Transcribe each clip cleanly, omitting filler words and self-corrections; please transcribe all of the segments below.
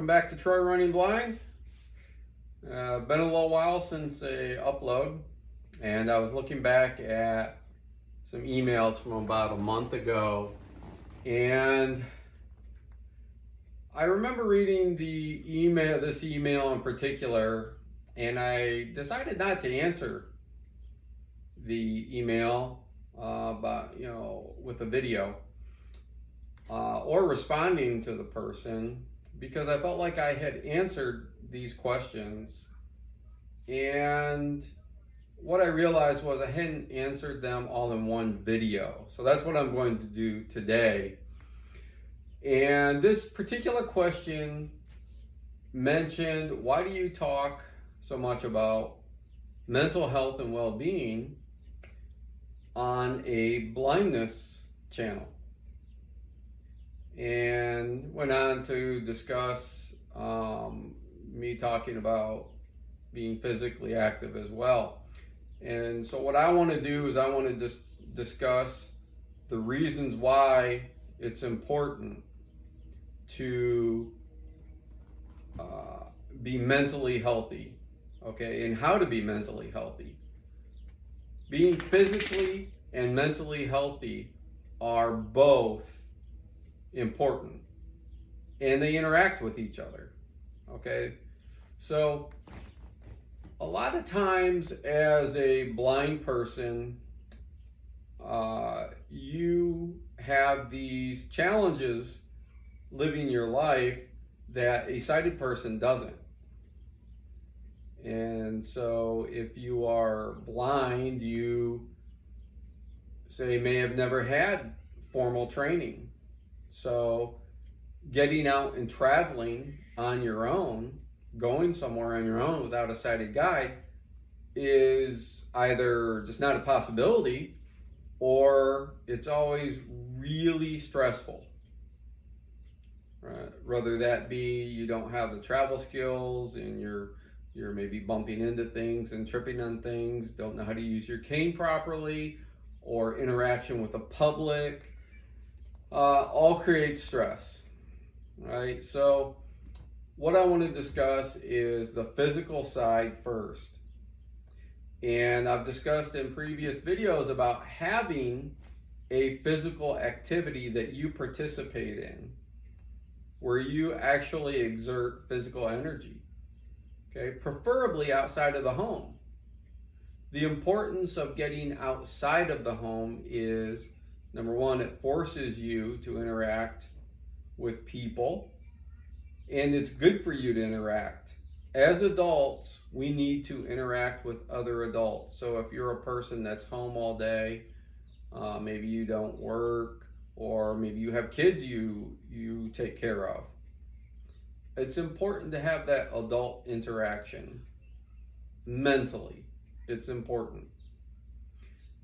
Welcome back to Troy Running Blind. Been a little while since a upload, and I was looking back at some emails from about a month ago, and I remember reading this email in particular, and I decided not to answer the email with a video or responding to the person, because I felt like I had answered these questions, and what I realized was I hadn't answered them all in one video. So that's what I'm going to do today. And this particular question mentioned, why do you talk so much about mental health and well-being on a blindness channel? And went on to discuss me talking about being physically active as well. And so what I want to do is I want to discuss the reasons why it's important to be mentally healthy, okay, and how to be mentally healthy. Being physically and mentally healthy are both important, and they interact with each other, okay? So a lot of times as a blind person, you have these challenges living your life that a sighted person doesn't. And so if you are blind, you may have never had formal training. So getting out and traveling on your own, going somewhere on your own without a sighted guide, is either just not a possibility, or it's always really stressful. Right? Whether that be you don't have the travel skills and you're maybe bumping into things and tripping on things, don't know how to use your cane properly, or interaction with the public, all creates stress, right? So what I want to discuss is the physical side first. And I've discussed in previous videos about having a physical activity that you participate in, where you actually exert physical energy, okay? Preferably outside of the home. The importance of getting outside of the home is, number one, it forces you to interact with people, and it's good for you to interact. As adults, we need to interact with other adults. So if you're a person that's home all day, maybe you don't work, or maybe you have kids you take care of, it's important to have that adult interaction. Mentally, it's important.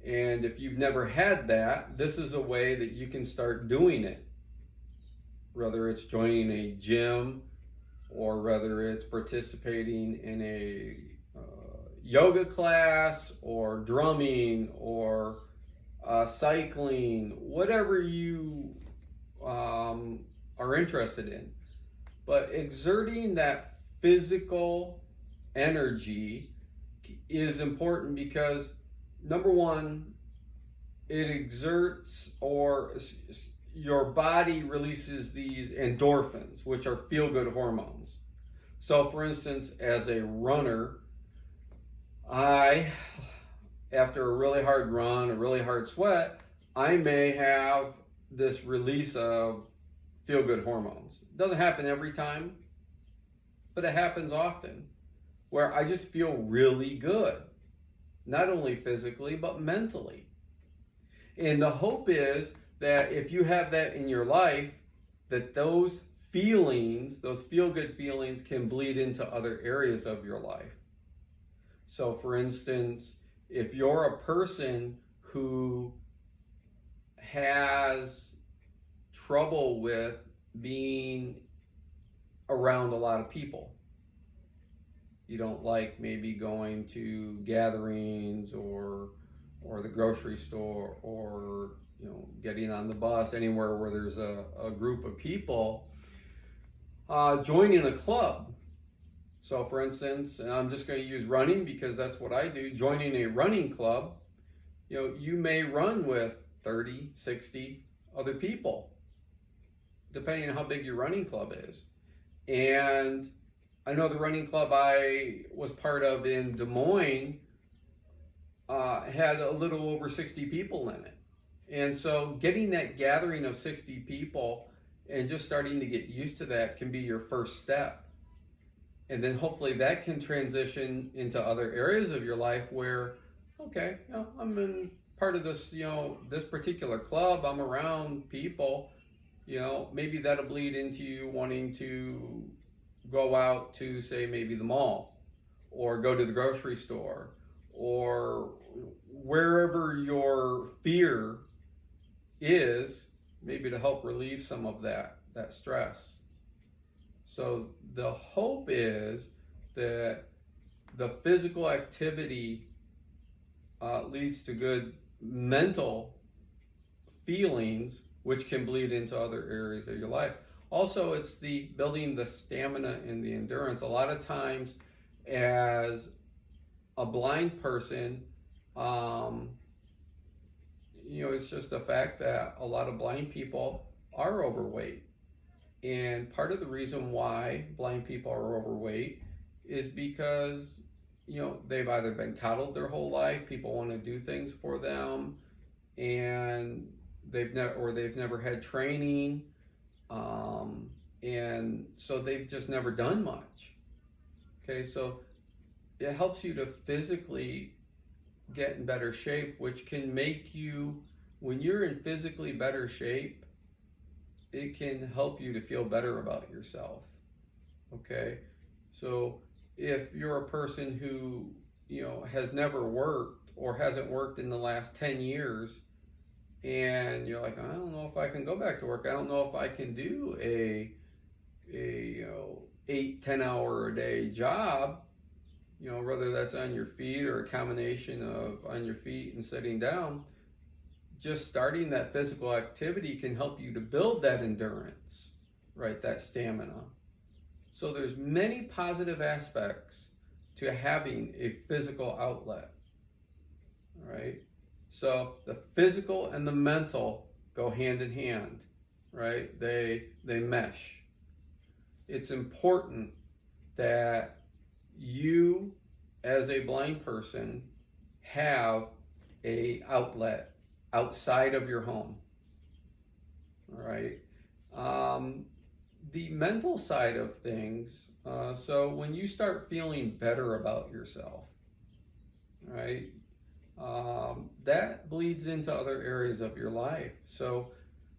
And if you've never had that, this is a way that you can start doing it. Whether it's joining a gym, or whether it's participating in a yoga class, or drumming, or cycling, whatever you are interested in. But exerting that physical energy is important because, number one, it exerts, or your body releases these endorphins, which are feel-good hormones. So for instance, as a runner, after a really hard run, a really hard sweat, I may have this release of feel-good hormones. It doesn't happen every time, but it happens often, where I just feel really good, not only physically, but mentally. And the hope is that if you have that in your life, that those feelings, those feel-good feelings, can bleed into other areas of your life. So for instance, if you're a person who has trouble with being around a lot of people, you don't like maybe going to gatherings or the grocery store, or getting on the bus, anywhere where there's a group of people, joining a club. So for instance, and I'm just going to use running because that's what I do, joining a running club, you may run with 30, 60 other people, depending on how big your running club is. And I know the running club I was part of in Des Moines had a little over 60 people in it. And so getting that gathering of 60 people and just starting to get used to that can be your first step. And then hopefully that can transition into other areas of your life where, okay, I'm in part of this, this particular club, I'm around people, maybe that'll bleed into you wanting to go out to, say, maybe the mall or go to the grocery store or wherever your fear is, maybe to help relieve some of that stress. So the hope is that the physical activity leads to good mental feelings, which can bleed into other areas of your life. Also, it's the building the stamina and the endurance. A lot of times, as a blind person, it's just a fact that a lot of blind people are overweight. And part of the reason why blind people are overweight is because, they've either been coddled their whole life, people want to do things for them, and they've never had training, and so they've just never done much. Okay, so it helps you to physically get in better shape, which can make you, when you're in physically better shape, it can help you to feel better about yourself. Okay, so if you're a person who has never worked or hasn't worked in the last 10 years, and you're like, I don't know if I can go back to work, I don't know if I can do a 8-10 hour a day job, whether that's on your feet or a combination of on your feet and sitting down, just starting that physical activity can help you to build that endurance, right? That stamina. So there's many positive aspects to having a physical outlet, right? So the physical and the mental go hand in hand, right? They mesh. It's important that you, as a blind person, have a outlet outside of your home. All right. The mental side of things, so when you start feeling better about yourself, right, that bleeds into other areas of your life. So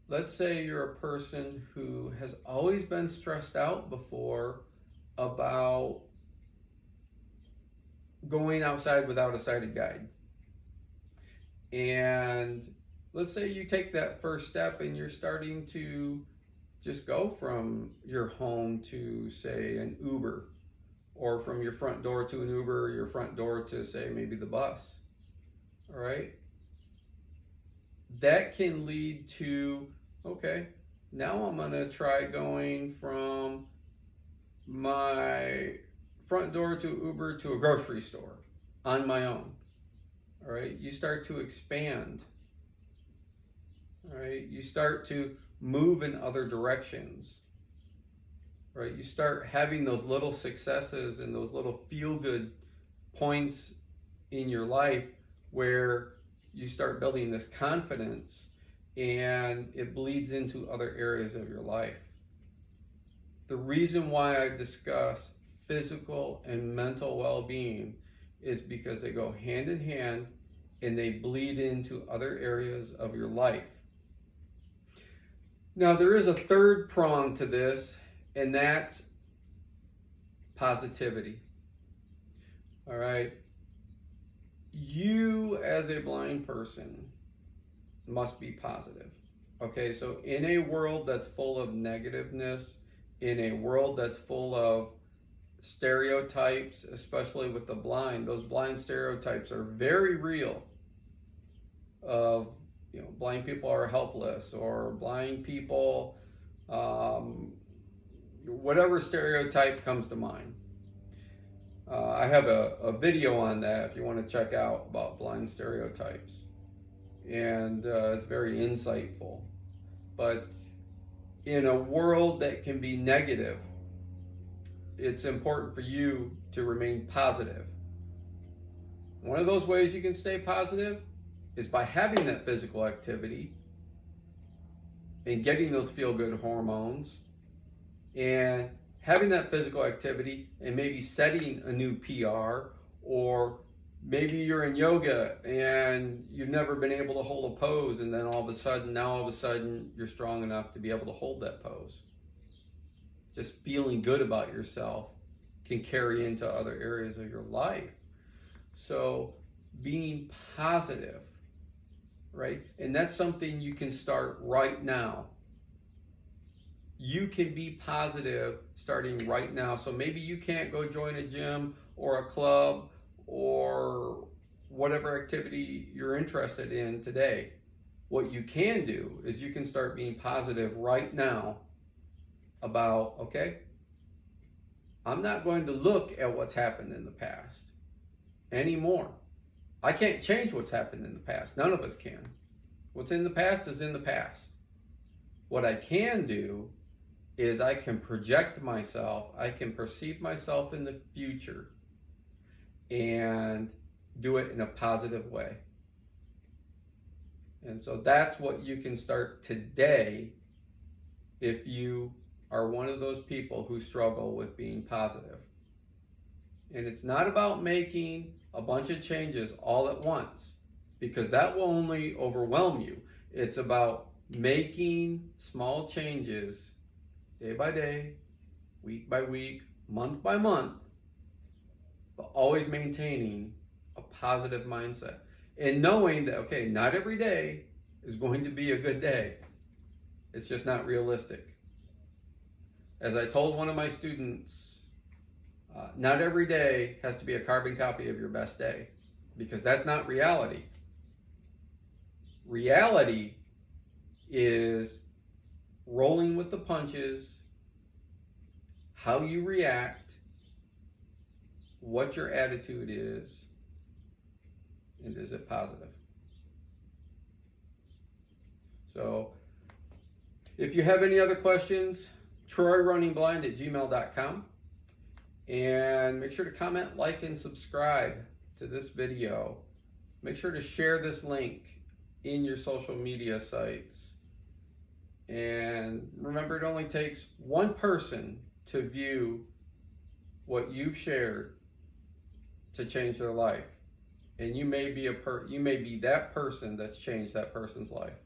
let's say you're a person who has always been stressed out before about going outside without a sighted guide. And let's say you take that first step and you're starting to just go from your home to, say, an Uber, or from your front door to an Uber, or your front door to, say, maybe the bus. All right? That can lead to, okay, now I'm going to try going from my front door to Uber to a grocery store on my own. All right? You start to expand. All right? You start to move in other directions. Right? You start having those little successes and those little feel-good points in your life where you start building this confidence, and it bleeds into other areas of your life. The reason why I discuss physical and mental well-being is because they go hand in hand and they bleed into other areas of your life. Now, there is a third prong to this, and that's positivity. All right? You, as a blind person, must be positive. Okay, so in a world that's full of negativeness, in a world that's full of stereotypes, especially with the blind, those blind stereotypes are very real. Of, blind people are helpless, or blind people, whatever stereotype comes to mind. I have a video on that if you want to check out about blind stereotypes. And it's very insightful. But in a world that can be negative, it's important for you to remain positive. One of those ways you can stay positive is by having that physical activity and getting those feel-good hormones and having that physical activity and maybe setting a new PR, or maybe you're in yoga and you've never been able to hold a pose, and then all of a sudden you're strong enough to be able to hold that pose. Just feeling good about yourself can carry into other areas of your life. So being positive, right? And that's something you can start right now. You can be positive starting right now. So maybe you can't go join a gym or a club or whatever activity you're interested in today. What you can do is you can start being positive right now about, okay, I'm not going to look at what's happened in the past anymore. I can't change what's happened in the past. None of us can. What's in the past is in the past. What I can do is I can project myself, I can perceive myself in the future and do it in a positive way. And so that's what you can start today if you are one of those people who struggle with being positive. And it's not about making a bunch of changes all at once, because that will only overwhelm you. It's about making small changes day by day, week by week, month by month, but always maintaining a positive mindset and knowing that, okay, not every day is going to be a good day. It's just not realistic. As I told one of my students, not every day has to be a carbon copy of your best day, because that's not reality. Reality is rolling with the punches, how you react, what your attitude is, and is it positive? So if you have any other questions, TroyRunningBlind@gmail.com, and make sure to comment, like, and subscribe to this video. Make sure to share this link in your social media sites. And remember, it only takes one person to view what you've shared to change their life. And you may be that person that's changed that person's life.